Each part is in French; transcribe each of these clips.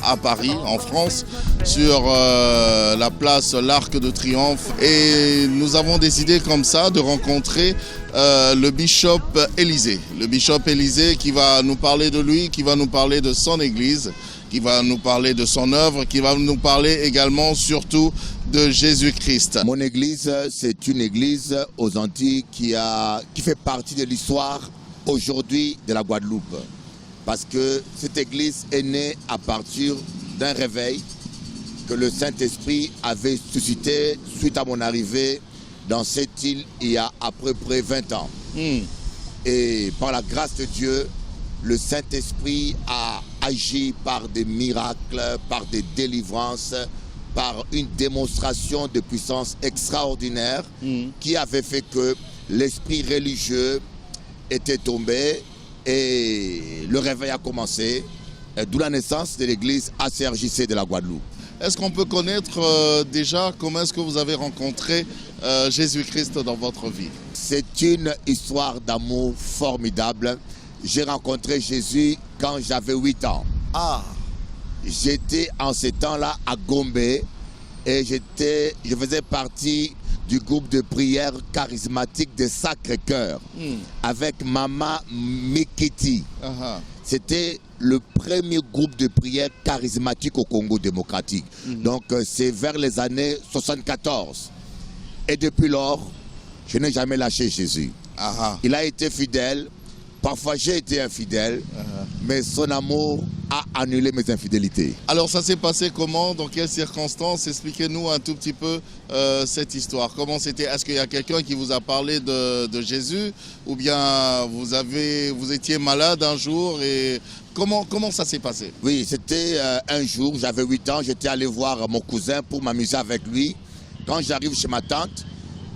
À Paris, en France, sur la place l'Arc de Triomphe. Et nous avons décidé comme ça de rencontrer le bishop Élisée. Le bishop Élisée qui va nous parler de lui, qui va nous parler de son église, qui va nous parler de son œuvre, qui va nous parler également surtout de Jésus-Christ. Mon église, c'est une église aux Antilles qui fait partie de l'histoire aujourd'hui de la Guadeloupe. Parce que cette église est née à partir d'un réveil que le Saint-Esprit avait suscité suite à mon arrivée dans cette île il y a à peu près 20 ans. Et par la grâce de Dieu, le Saint-Esprit a agi par des miracles, par des délivrances, par une démonstration de puissance extraordinaire qui avait fait que l'esprit religieux était tombé. Et le réveil a commencé, d'où la naissance de l'église ACRJC de la Guadeloupe. Est-ce qu'on peut connaître déjà comment est-ce que vous avez rencontré Jésus-Christ dans votre vie? C'est une histoire d'amour formidable. J'ai rencontré Jésus quand j'avais 8 ans. J'étais en ce temps-là à Gombe et je faisais partie du groupe de prière charismatique de Sacré-Cœur avec Mama Mikiti. C'était le premier groupe de prière charismatique au Congo démocratique. Donc c'est vers les années 74. Et depuis lors, je n'ai jamais lâché Jésus. Il a été fidèle. Parfois j'ai été infidèle, mais son amour a annulé mes infidélités. Alors ça s'est passé comment? Dans quelles circonstances? Expliquez-nous un tout petit peu cette histoire. Comment c'était? Est-ce qu'il y a quelqu'un qui vous a parlé de Jésus? Ou bien vous étiez malade un jour et comment ça s'est passé? Oui, c'était un jour, j'avais 8 ans, j'étais allé voir mon cousin pour m'amuser avec lui. Quand j'arrive chez ma tante,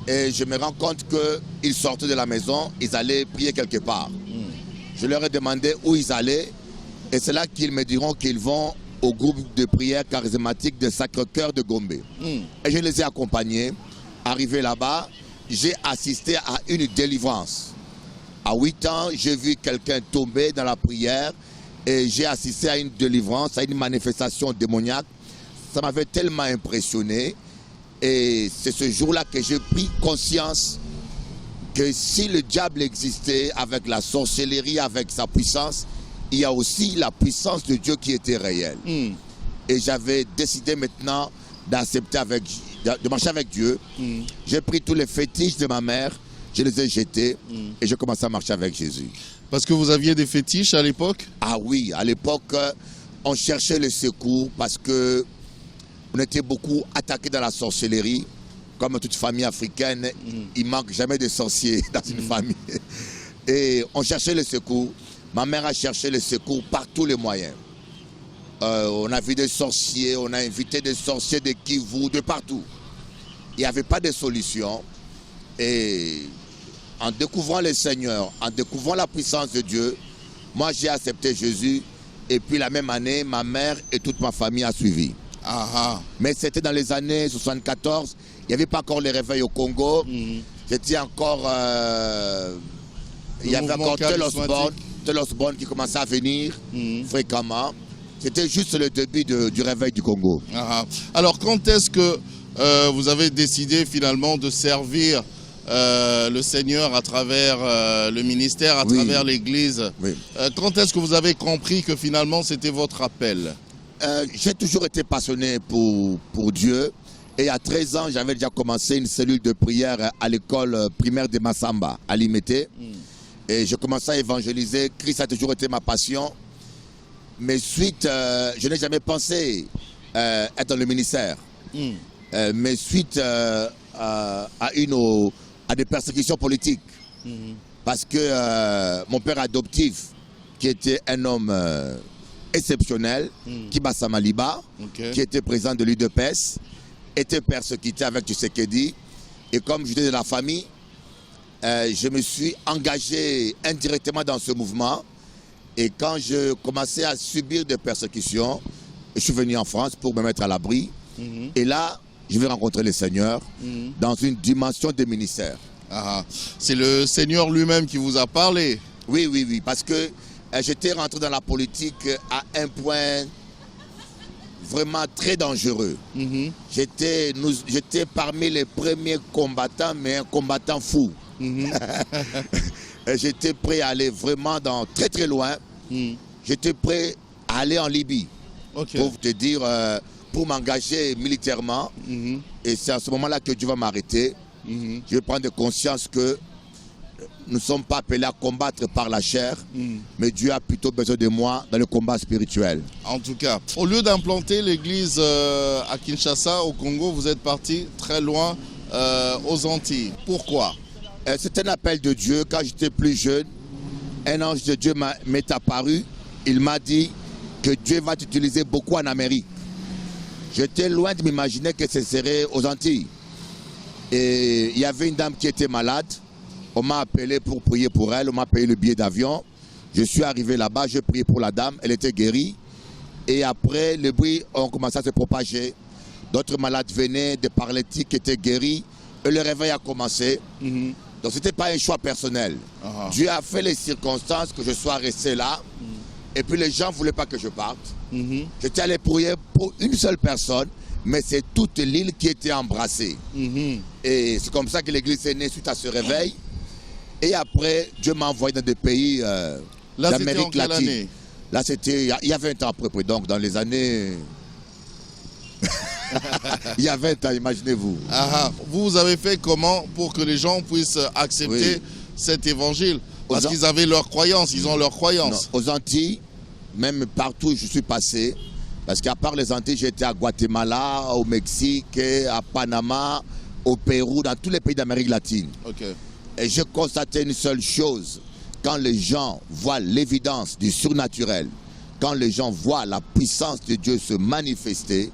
et je me rends compte qu'ils sortaient de la maison, ils allaient prier quelque part. Je leur ai demandé où ils allaient et c'est là qu'ils me diront qu'ils vont au groupe de prière charismatique de Sacré-Cœur de Gombe. Et je les ai accompagnés. Arrivé là-bas, j'ai assisté à une délivrance. À 8 ans, j'ai vu quelqu'un tomber dans la prière et j'ai assisté à une délivrance, à une manifestation démoniaque. Ça m'avait tellement impressionné et c'est ce jour-là que j'ai pris conscience que si le diable existait avec la sorcellerie, avec sa puissance, il y a aussi la puissance de Dieu qui était réelle. Et j'avais décidé maintenant d'accepter de marcher avec Dieu. J'ai pris tous les fétiches de ma mère, je les ai jetés et j'ai commencé à marcher avec Jésus. Parce que vous aviez des fétiches à l'époque? Ah oui, à l'époque, on cherchait le secours parce que on était beaucoup attaqués dans la sorcellerie. Comme toute famille africaine, il ne manque jamais de sorciers dans une famille. Et on cherchait le secours. Ma mère a cherché le secours par tous les moyens. On a vu des sorciers, on a invité des sorciers de Kivu, de partout. Il n'y avait pas de solution. Et en découvrant le Seigneur, en découvrant la puissance de Dieu, moi j'ai accepté Jésus. Et puis la même année, ma mère et toute ma famille a suivi. Mais c'était dans les années 74. Il n'y avait pas encore les réveils au Congo. C'était encore... il y avait encore Tel Osborne qui commençait à venir fréquemment. C'était juste le début du réveil du Congo. Alors quand est-ce que vous avez décidé finalement de servir le Seigneur à travers le ministère, à travers l'église? Quand est-ce que vous avez compris que finalement c'était votre appel? J'ai toujours été passionné pour Dieu. Et à 13 ans, j'avais déjà commencé une cellule de prière à l'école primaire de Massamba, à Limete. Et je commençais à évangéliser. Christ a toujours été ma passion. Mais suite, je n'ai jamais pensé être dans le ministère. Mais suite à des persécutions politiques. Parce que mon père adoptif, qui était un homme exceptionnel, Kiba Samaliba, qui était président de l'UDPS, était persécuté avec Tshisekedi. Et comme j'étais de la famille, je me suis engagé indirectement dans ce mouvement. Et quand je commençais à subir des persécutions, je suis venu en France pour me mettre à l'abri. Et là, je vais rencontrer le Seigneur dans une dimension de ministère. C'est le Seigneur lui-même qui vous a parlé? Oui, parce que j'étais rentré dans la politique à un point vraiment très dangereux. J'étais parmi les premiers combattants, mais un combattant fou. J'étais prêt à aller vraiment très très loin. J'étais prêt à aller en Libye. Pour te dire, pour m'engager militairement. Et c'est à ce moment-là que Dieu va m'arrêter. Je vais prendre conscience que nous ne sommes pas appelés à combattre par la chair, mais Dieu a plutôt besoin de moi dans le combat spirituel. En tout cas, au lieu d'implanter l'église à Kinshasa, au Congo, vous êtes parti très loin aux Antilles. Pourquoi? C'est un appel de Dieu. Quand j'étais plus jeune, un ange de Dieu m'est apparu. Il m'a dit que Dieu va t'utiliser beaucoup en Amérique. J'étais loin de m'imaginer que ce serait aux Antilles. Et il y avait une dame qui était malade. On m'a appelé pour prier pour elle. On m'a payé le billet d'avion. Je suis arrivé là-bas, j'ai prié pour la dame. Elle était guérie. Et après, les bruits ont commencé à se propager. D'autres malades venaient, des paralytiques étaient guéris. Et le réveil a commencé. Donc ce n'était pas un choix personnel. Dieu a fait les circonstances que je sois resté là. Et puis les gens ne voulaient pas que je parte. J'étais allé prier pour une seule personne, mais c'est toute l'île qui était embrassée. Et c'est comme ça que l'église est née suite à ce réveil. Et après, Dieu m'a envoyé dans des pays d'Amérique latine. Là, c'était il y a 20 ans à peu près, donc dans les années... il y a 20 ans, imaginez-vous. Vous avez fait comment pour que les gens puissent accepter cet évangile? Parce qu'ils avaient leur croyance, ils ont leur croyance. Non, aux Antilles, même partout où je suis passé, parce qu'à part les Antilles, j'ai été à Guatemala, au Mexique, à Panama, au Pérou, dans tous les pays d'Amérique latine. Et j'ai constaté une seule chose. Quand les gens voient l'évidence du surnaturel, quand les gens voient la puissance de Dieu se manifester,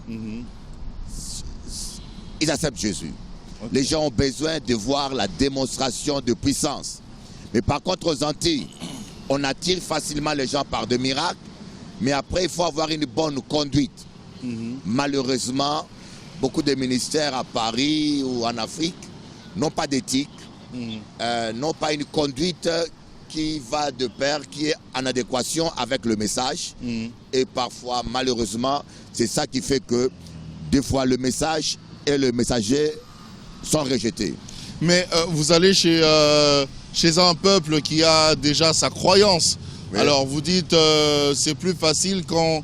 ils acceptent Jésus. Les gens ont besoin de voir la démonstration de puissance. Mais par contre, aux Antilles, on attire facilement les gens par des miracles, mais après, il faut avoir une bonne conduite. Malheureusement, beaucoup de ministères à Paris ou en Afrique n'ont pas d'éthique, n'ont pas une conduite qui va de pair, qui est en adéquation avec le message. Et parfois, malheureusement, c'est ça qui fait que des fois le message et le messager sont rejetés. Mais vous allez chez un peuple qui a déjà sa croyance. Alors vous dites c'est plus facile quand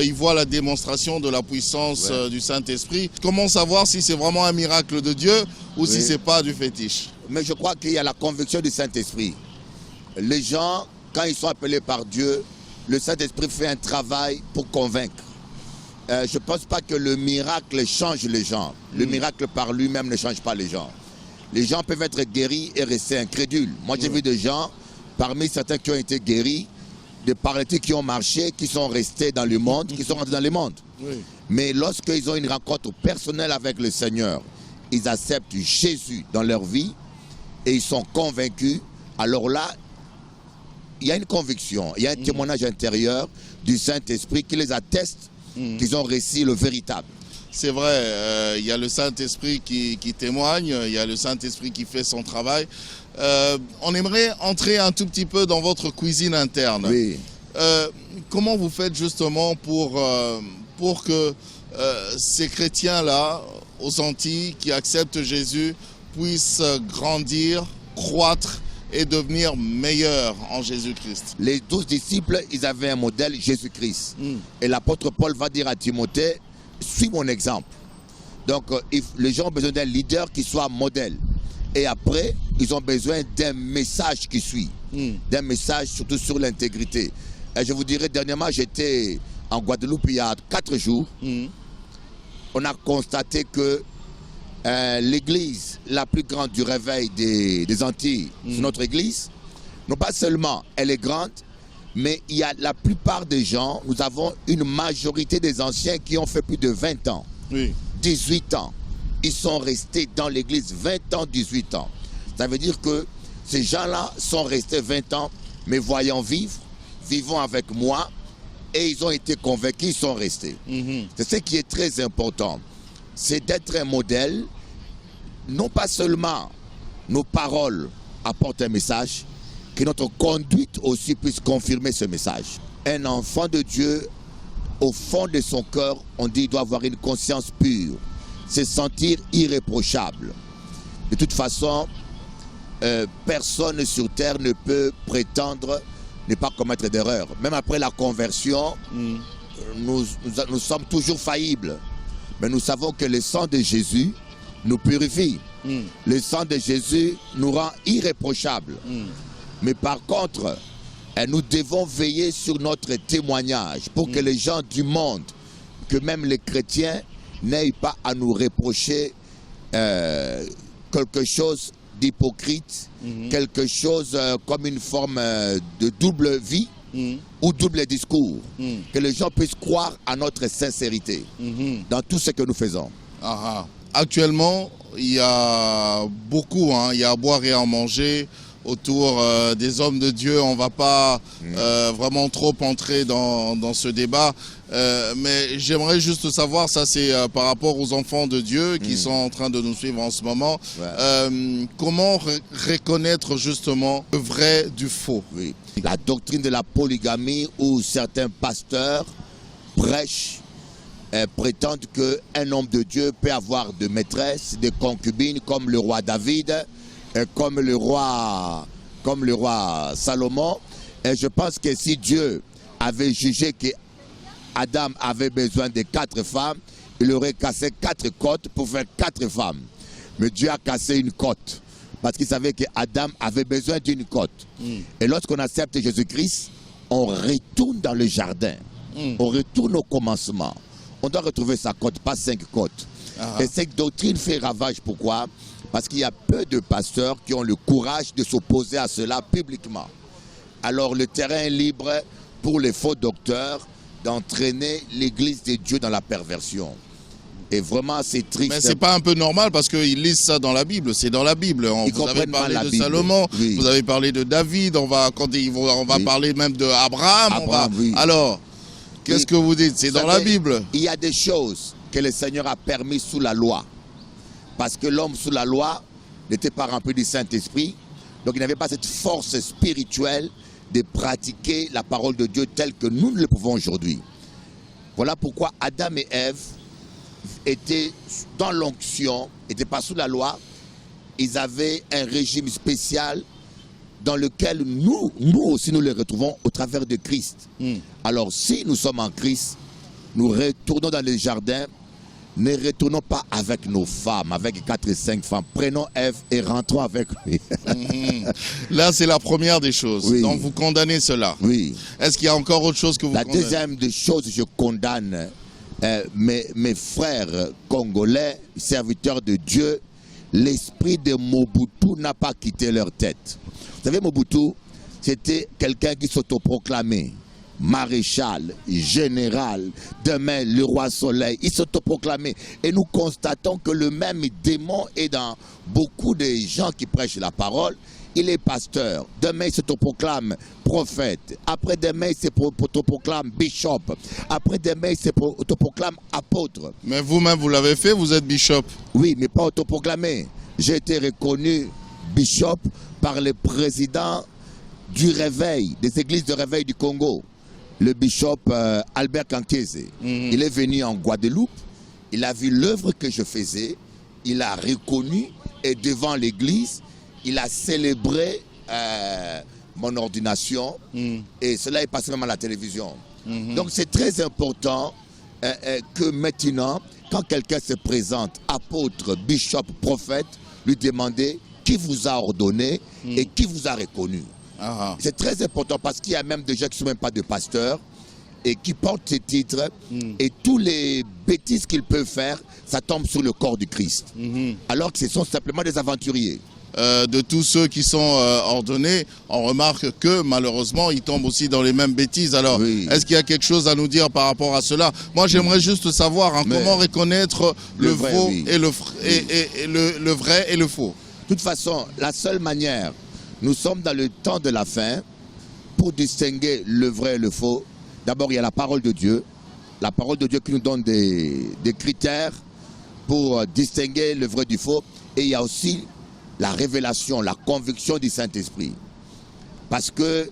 ils voient la démonstration de la puissance du Saint-Esprit. Comment savoir si c'est vraiment un miracle de Dieu ou si c'est pas du fétiche? Mais je crois qu'il y a la conviction du Saint-Esprit. Les gens, quand ils sont appelés par Dieu, le Saint-Esprit fait un travail pour convaincre. Je ne pense pas que le miracle change les gens. Le miracle par lui-même ne change pas les gens. Les gens peuvent être guéris et rester incrédules. Moi, j'ai vu des gens, parmi certains qui ont été guéris, des paralytiques qui ont marché, qui sont restés dans le monde, qui sont rentrés dans le monde. Mais lorsqu'ils ont une rencontre personnelle avec le Seigneur, ils acceptent Jésus dans leur vie et ils sont convaincus. Alors là, il y a une conviction, il y a un témoignage intérieur du Saint-Esprit qui les atteste qu'ils ont réussi le véritable. C'est vrai, il y a le Saint-Esprit qui témoigne, il y a le Saint-Esprit qui fait son travail. On aimerait entrer un tout petit peu dans votre cuisine interne. Comment vous faites justement pour que ces chrétiens-là, aux Antilles, qui acceptent Jésus, puissent grandir, croître et devenir meilleurs en Jésus-Christ? Les 12 disciples, ils avaient un modèle, Jésus-Christ. Et l'apôtre Paul va dire à Timothée, suis mon exemple. Donc, les gens ont besoin d'un leader qui soit modèle. Et après, ils ont besoin d'un message qui suit. D'un message surtout sur l'intégrité. Et je vous dirais, dernièrement, j'étais en Guadeloupe il y a 4 jours. On a constaté que l'église la plus grande du réveil des Antilles, c'est notre église. Non pas seulement elle est grande, mais il y a la plupart des gens, nous avons une majorité des anciens qui ont fait plus de 20 ans, 18 ans. Ils sont restés dans l'église 20 ans, 18 ans. Ça veut dire que ces gens-là sont restés 20 ans, mais voyant vivant avec moi, et ils ont été convaincus, ils sont restés. C'est ce qui est très important. C'est d'être un modèle, non pas seulement nos paroles apportent un message, que notre conduite aussi puisse confirmer ce message. Un enfant de Dieu au fond de son cœur, on dit qu'il doit avoir une conscience pure, se sentir irréprochable. De toute façon, personne sur terre ne peut prétendre ne pas commettre d'erreur. Même après la conversion, nous sommes toujours faillibles. Mais nous savons que le sang de Jésus nous purifie. Le sang de Jésus nous rend irréprochables. Mais par contre, nous devons veiller sur notre témoignage pour que les gens du monde, que même les chrétiens, n'aient pas à nous reprocher quelque chose d'hypocrite, quelque chose comme une forme de double vie ou double discours. Que les gens puissent croire à notre sincérité dans tout ce que nous faisons. Actuellement, il y a beaucoup, il y a à boire et à manger autour des hommes de Dieu. On ne va pas vraiment trop entrer dans ce débat. Mais j'aimerais juste savoir, ça c'est par rapport aux enfants de Dieu qui sont en train de nous suivre en ce moment, comment reconnaître justement le vrai du faux? La doctrine de la polygamie où certains pasteurs prêchent, prétendent qu'un homme de Dieu peut avoir de maîtresses, de concubines comme le roi David, comme le roi Salomon. Et je pense que si Dieu avait jugé que Adam avait besoin de 4 femmes, il aurait cassé 4 côtes pour faire 4 femmes. Mais Dieu a cassé une côte parce qu'il savait que Adam avait besoin d'une côte. Et lorsqu'on accepte Jésus-Christ, on retourne dans le jardin. On retourne au commencement. On doit retrouver sa côte, pas 5 côtes. Et cette doctrine fait ravage. Pourquoi? Parce qu'il y a peu de pasteurs qui ont le courage de s'opposer à cela publiquement. Alors le terrain est libre pour les faux docteurs d'entraîner l'église de Dieu dans la perversion. Et vraiment, c'est triste. Mais c'est pas un peu normal parce qu'ils lisent ça dans la Bible. C'est dans la Bible. Vous avez parlé de Salomon, vous avez parlé de David, on va parler même d'Abraham. Alors, qu'est-ce que vous dites? C'est dans la Bible. Il y a des choses que le Seigneur a permis sous la loi. Parce que l'homme sous la loi n'était pas rempli du Saint-Esprit. Donc il n'avait pas cette force spirituelle de pratiquer la parole de Dieu telle que nous le pouvons aujourd'hui. Voilà pourquoi Adam et Ève étaient dans l'onction, n'étaient pas sous la loi. Ils avaient un régime spécial dans lequel nous aussi nous les retrouvons au travers de Christ. Alors si nous sommes en Christ, nous retournons dans les jardins. Ne retournons pas avec nos femmes, avec 4 et 5 femmes. Prenons Ève et rentrons avec lui. Là, c'est la première des choses. Donc, vous condamnez cela. Est-ce qu'il y a encore autre chose que vous condamnez? La deuxième des choses, je condamne mes frères congolais, serviteurs de Dieu. L'esprit de Mobutu n'a pas quitté leur tête. Vous savez, Mobutu, c'était quelqu'un qui s'autoproclamait maréchal, général, demain le roi soleil, il s'autoproclamait. Et nous constatons que le même démon est dans beaucoup de gens qui prêchent la parole. Il est pasteur, demain il s'autoproclame prophète, après-demain il s'autoproclame bishop, après-demain il s'autoproclame apôtre. Mais vous-même vous l'avez fait, vous êtes bishop? Oui, mais pas autoproclamé. J'ai été reconnu bishop par le président du réveil, des églises de réveil du Congo. Le bishop Albert Kankese. Il est venu en Guadeloupe, il a vu l'œuvre que je faisais, il a reconnu et devant l'église, il a célébré mon ordination et cela est passé même à la télévision. Donc c'est très important que maintenant, quand quelqu'un se présente, apôtre, bishop, prophète, lui demander qui vous a ordonné et qui vous a reconnu. C'est très important parce qu'il y a même des gens qui ne sont même pas de pasteurs et qui portent ces titres et tous les bêtises qu'ils peuvent faire, ça tombe sur le corps du Christ. Alors que ce sont simplement des aventuriers. De tous ceux qui sont ordonnés, on remarque que malheureusement ils tombent aussi dans les mêmes bêtises. Alors est-ce qu'il y a quelque chose à nous dire par rapport à cela? Moi j'aimerais juste savoir comment reconnaître le vrai et le vrai et le faux. De toute façon, la seule manière, nous sommes dans le temps de la fin pour distinguer le vrai et le faux. D'abord il y a la parole de Dieu. La parole de Dieu qui nous donne des critères pour distinguer le vrai du faux. Et il y a aussi la révélation, la conviction du Saint-Esprit. Parce que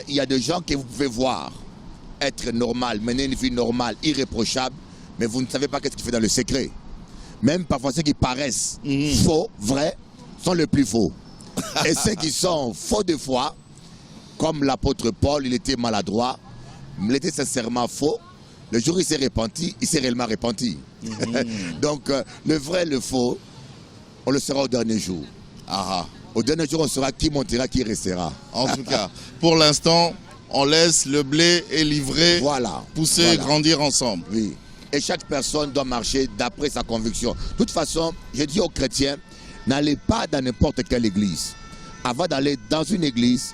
il y a des gens que vous pouvez voir être normal, mener une vie normale, irréprochable, mais vous ne savez pas qu'est-ce qu'il fait dans le secret. Même parfois ceux qui paraissent faux, vrais, sont les plus faux. Et ceux qui sont faux de foi, comme l'apôtre Paul, il était maladroit, il était sincèrement faux. Le jour où il s'est repenti, il s'est réellement repenti. Donc le vrai, le faux, on le saura au dernier jour. Au dernier jour, on saura qui montera, qui restera. En tout cas, pour l'instant, on laisse le blé et l'ivraie pousser et grandir ensemble. Oui. Et chaque personne doit marcher d'après sa conviction. De toute façon, je dis aux chrétiens, n'allez pas dans n'importe quelle église. Avant d'aller dans une église,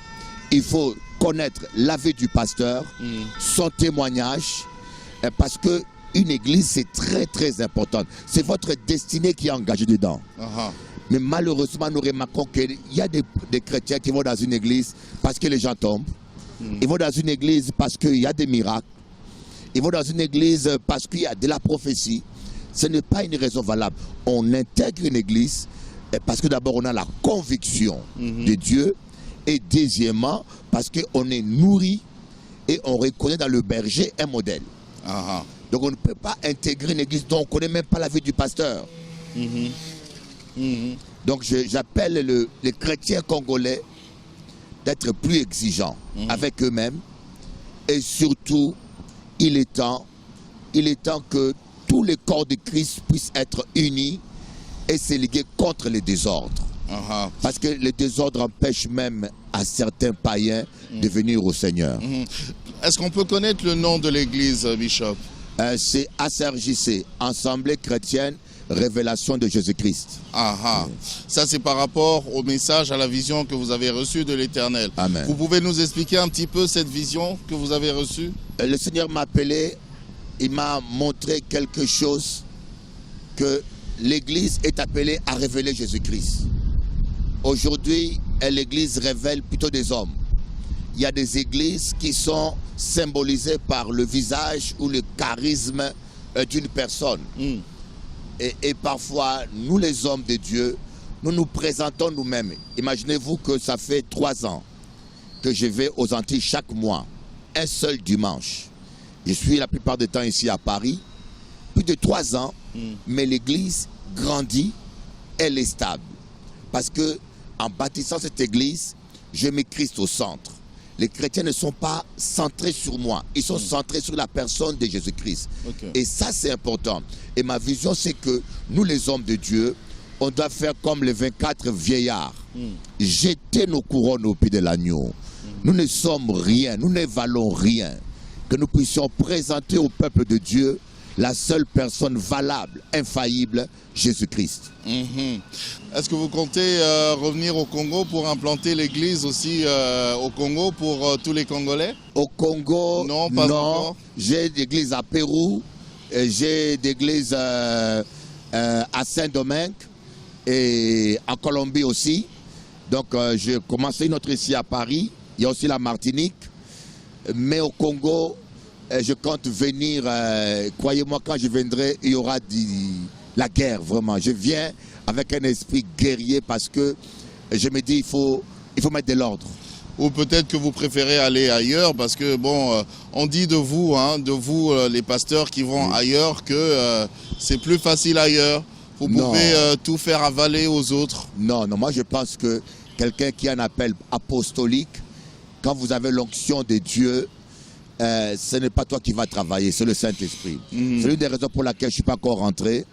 il faut connaître la vie du pasteur, son témoignage, parce qu'une église, c'est très très important. C'est votre destinée qui est engagée dedans. Mais malheureusement, nous remarquons qu'il y a des chrétiens qui vont dans une église parce que les gens tombent. Ils vont dans une église parce qu'il y a des miracles. Ils vont dans une église parce qu'il y a de la prophétie. Ce n'est pas une raison valable. On intègre une église parce que d'abord on a la conviction de Dieu. Et deuxièmement, parce qu'on est nourri et on reconnaît dans le berger un modèle. Donc on ne peut pas intégrer une église dont on ne connaît même pas la vie du pasteur. Donc j'appelle les chrétiens congolais d'être plus exigeants avec eux-mêmes. Et surtout, il est temps que tous les corps de Christ puissent être unis et se liguer contre les désordres. Parce que les désordres empêchent même à certains païens de venir au Seigneur. Est-ce qu'on peut connaître le nom de l'église, Bishop? C'est ACRJC, Assemblée chrétienne, révélation de Jésus-Christ. Ça c'est par rapport au message, à la vision que vous avez reçue de l'Éternel. Vous pouvez nous expliquer un petit peu cette vision que vous avez reçue? Le Seigneur m'a appelé, il m'a montré quelque chose, que l'Église est appelée à révéler Jésus-Christ. Aujourd'hui, l'Église révèle plutôt des hommes. Il y a des églises qui sont symbolisées par le visage ou le charisme d'une personne. Et parfois, nous les hommes de Dieu, nous nous présentons nous-mêmes. Imaginez-vous que ça fait 3 ans que je vais aux Antilles chaque mois, un seul dimanche. Je suis la plupart du temps ici à Paris, plus de 3 ans, mais l'église grandit, elle est stable. Parce que en bâtissant cette église, je mets Christ au centre. Les chrétiens ne sont pas centrés sur moi, ils sont centrés sur la personne de Jésus-Christ. Et ça, c'est important. Et ma vision, c'est que nous, les hommes de Dieu, on doit faire comme les 24 vieillards. Jeter nos couronnes au pied de l'agneau. Nous ne sommes rien, nous ne valons rien. Que nous puissions présenter au peuple de Dieu la seule personne valable, infaillible, Jésus-Christ. Est-ce que vous comptez revenir au Congo pour implanter l'église aussi au Congo pour tous les Congolais? Au Congo, non, pas encore. J'ai des églises à Pérou, j'ai des églises à Saint-Domingue et en Colombie aussi. Donc j'ai commencé une autre ici à Paris, il y a aussi la Martinique. Mais au Congo, je compte venir, croyez-moi, quand je viendrai, il y aura la guerre, vraiment. Je viens avec un esprit guerrier parce que je me dis, il faut mettre de l'ordre. Ou peut-être que vous préférez aller ailleurs parce que, bon, on dit de vous, les pasteurs qui vont ailleurs, que c'est plus facile ailleurs. Vous pouvez tout faire avaler aux autres. Non, moi je pense que quelqu'un qui a un appel apostolique, quand vous avez l'onction de Dieu, ce n'est pas toi qui vas travailler, c'est le Saint-Esprit. C'est l'une des raisons pour laquelle je ne suis pas encore rentré.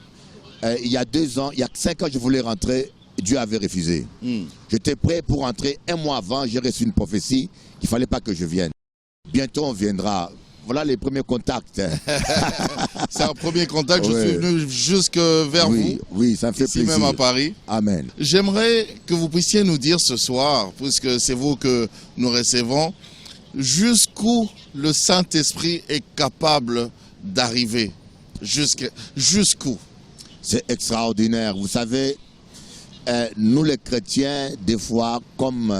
Il y a 2 ans, il y a 5 ans, je voulais rentrer, Dieu avait refusé. J'étais prêt pour rentrer 1 mois avant, j'ai reçu une prophétie qu'il ne fallait pas que je vienne. Bientôt on viendra. Voilà les premiers contacts. C'est un premier contact, je suis venu jusque vers vous. Oui, ça me fait plaisir. Ici même à Paris. Amen. J'aimerais que vous puissiez nous dire ce soir, puisque c'est vous que nous recevons, jusqu'où le Saint-Esprit est capable d'arriver. Jusqu'où? C'est extraordinaire. Vous savez, nous les chrétiens, des fois, comme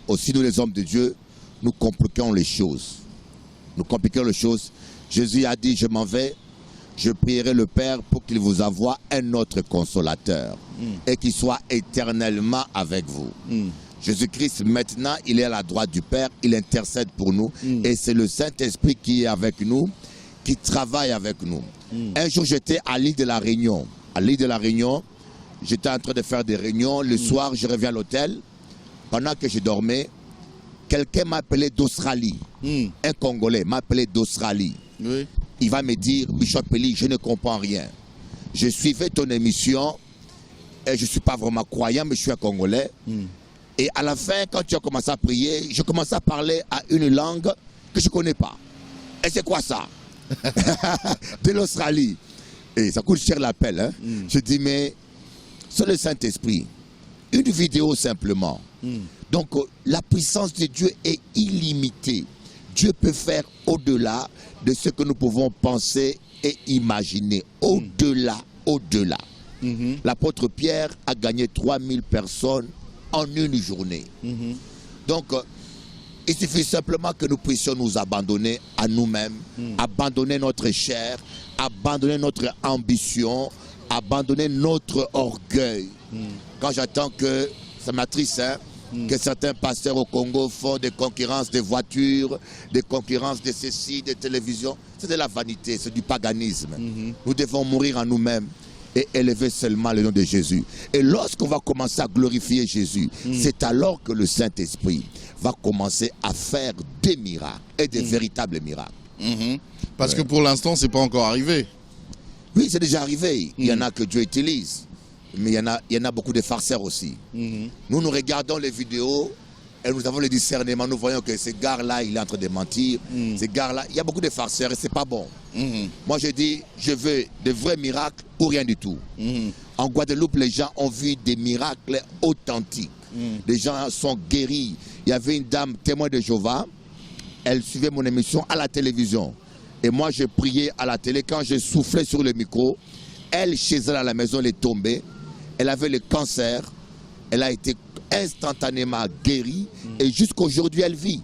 aussi nous les hommes de Dieu, nous compliquons les choses. Jésus a dit, je m'en vais, je prierai le Père pour qu'il vous envoie un autre consolateur et qu'il soit éternellement avec vous. Jésus-Christ, maintenant, il est à la droite du Père, il intercède pour nous. Et c'est le Saint-Esprit qui est avec nous, qui travaille avec nous. Un jour, j'étais à l'île de la Réunion. À l'île de la Réunion, j'étais en train de faire des réunions. Le soir, je reviens à l'hôtel. Pendant que je dormais, quelqu'un m'a appelé d'Australie. Un Congolais m'a appelé d'Australie. Oui. Il va me dire, Bishop Eli, je ne comprends rien. Je suivais ton émission et je ne suis pas vraiment croyant, mais je suis un Congolais. Et à la fin, quand tu as commencé à prier, je commençais à parler à une langue que je ne connais pas. Et c'est quoi ça? De l'Australie. Et ça coûte cher l'appel. Hein? Je dis, mais c'est le Saint-Esprit. Une vidéo simplement. Donc, la puissance de Dieu est illimitée. Dieu peut faire au-delà de ce que nous pouvons penser et imaginer. Au-delà, au-delà. L'apôtre Pierre a gagné 3000 personnes en une journée. Donc, il suffit simplement que nous puissions nous abandonner à nous-mêmes, abandonner notre chair, abandonner notre ambition, abandonner notre orgueil. Quand j'attends que, ça m'attriste, hein, que certains pasteurs au Congo font des concurrences de voitures, des concurrences de ceci, de télévision, c'est de la vanité, c'est du paganisme. Nous devons mourir en nous-mêmes et élever seulement le nom de Jésus. Et lorsqu'on va commencer à glorifier Jésus, c'est alors que le Saint-Esprit va commencer à faire des miracles et des véritables miracles. Parce que pour l'instant, c'est pas encore arrivé. Oui, c'est déjà arrivé. Il y en a que Dieu utilise. Mais il y en a beaucoup de farceurs aussi. Nous regardons les vidéos et nous avons le discernement. Nous voyons que ce gars-là, il est en train de mentir. Ce gars-là, il y a beaucoup de farceurs et c'est pas bon. Moi, je dis, je veux de vrais miracles ou rien du tout. En Guadeloupe, les gens ont vu des miracles authentiques. Les gens sont guéris. Il y avait une dame témoin de Jéhovah. Elle suivait mon émission à la télévision. Et moi, je priais à la télé. Quand je soufflais sur le micro, elle, chez elle à la maison, elle est tombée. Elle avait le cancer. Elle a été instantanément guérie. Et jusqu'aujourd'hui, elle vit.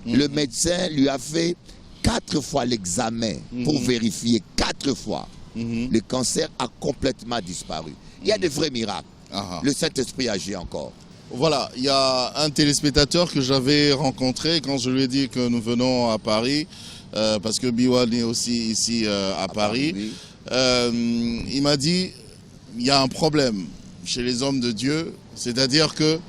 Le médecin lui a fait 4 fois l'examen pour vérifier. 4 fois. Le cancer a complètement disparu. Il y a de vrais miracles. Le Saint-Esprit agit encore. Voilà, il y a un téléspectateur que j'avais rencontré quand je lui ai dit que nous venons à Paris, parce que Biwan est aussi ici à Paris. Oui. Il m'a dit, il y a un problème chez les hommes de Dieu, c'est-à-dire que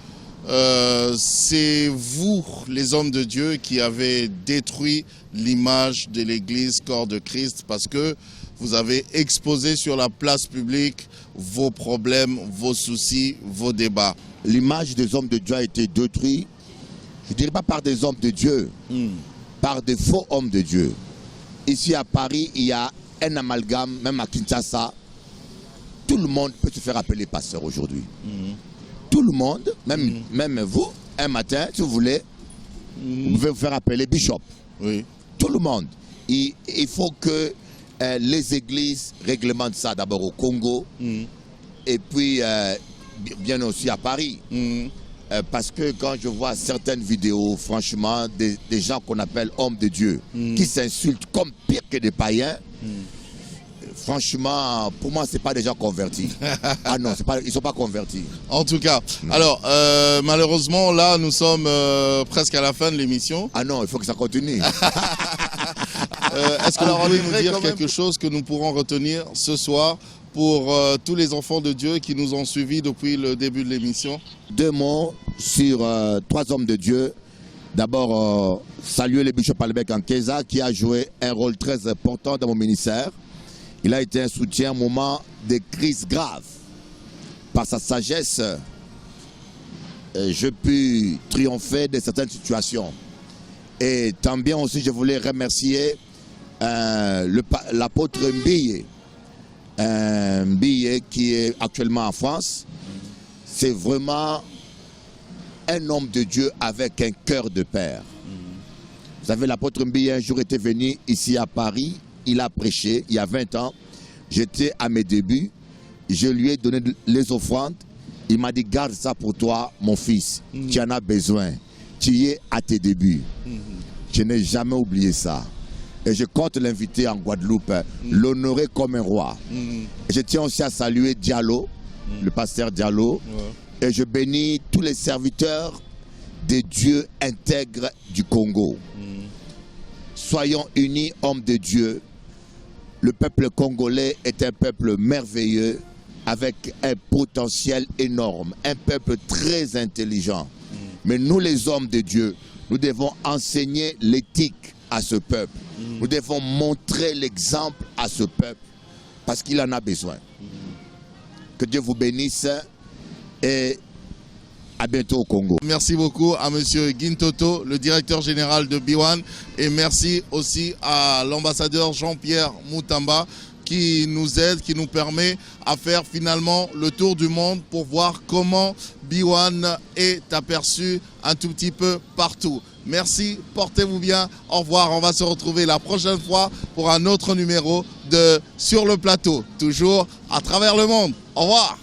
c'est vous, les hommes de Dieu, qui avez détruit l'image de l'Église corps de Christ, parce que vous avez exposé sur la place publique vos problèmes, vos soucis, vos débats. L'image des hommes de Dieu a été détruite, je ne dirais pas par des hommes de Dieu, par des faux hommes de Dieu. Ici à Paris, il y a un amalgame, même à Kinshasa. Tout le monde peut se faire appeler pasteur aujourd'hui. Tout le monde, même vous, un matin, si vous voulez, vous pouvez vous faire appeler bishop. Oui. Tout le monde. Il faut que les églises réglementent ça d'abord au Congo et puis bien aussi à Paris. Parce que quand je vois certaines vidéos, franchement, des gens qu'on appelle hommes de Dieu, qui s'insultent comme pire que des païens, franchement, pour moi, ce n'est pas des gens convertis. Ah non, ils ne sont pas convertis. En tout cas, alors, malheureusement, là, nous sommes presque à la fin de l'émission. Ah non, il faut que ça continue. Est-ce que vous pouvez nous dire quelque chose que nous pourrons retenir ce soir pour tous les enfants de Dieu qui nous ont suivis depuis le début de l'émission? 2 mots sur 3 hommes de Dieu. D'abord, saluer le bishop Albert Ankeza qui a joué un rôle très important dans mon ministère. Il a été un soutien au moment de crise grave. Par sa sagesse, j'ai pu triompher de certaines situations. Et tant bien aussi, je voulais remercier l'apôtre Mbiye. Mbiye qui est actuellement en France. C'est vraiment un homme de Dieu avec un cœur de père. Vous savez, l'apôtre Mbiye un jour était venu ici à Paris. Il a prêché il y a 20 ans. J'étais à mes débuts. Je lui ai donné les offrandes. Il m'a dit, garde ça pour toi, mon fils. Tu en as besoin. Tu y es à tes débuts. Je n'ai jamais oublié ça. Et je compte l'inviter en Guadeloupe, l'honorer comme un roi. Et je tiens aussi à saluer Diallo, le pasteur Diallo, Et je bénis tous les serviteurs des dieux intègres du Congo. Soyons unis, hommes de Dieu. Le peuple congolais est un peuple merveilleux avec un potentiel énorme, un peuple très intelligent. Mais nous les hommes de Dieu, nous devons enseigner l'éthique à ce peuple. Nous devons montrer l'exemple à ce peuple parce qu'il en a besoin. Que Dieu vous bénisse et à bientôt au Congo. Merci beaucoup à M. Gintoto, le directeur général de B1, et merci aussi à l'ambassadeur Jean-Pierre Moutamba qui nous aide, qui nous permet à faire finalement le tour du monde pour voir comment B1 est aperçu un tout petit peu partout. Merci, portez-vous bien, au revoir. On va se retrouver la prochaine fois pour un autre numéro de Sur le plateau, toujours à travers le monde. Au revoir.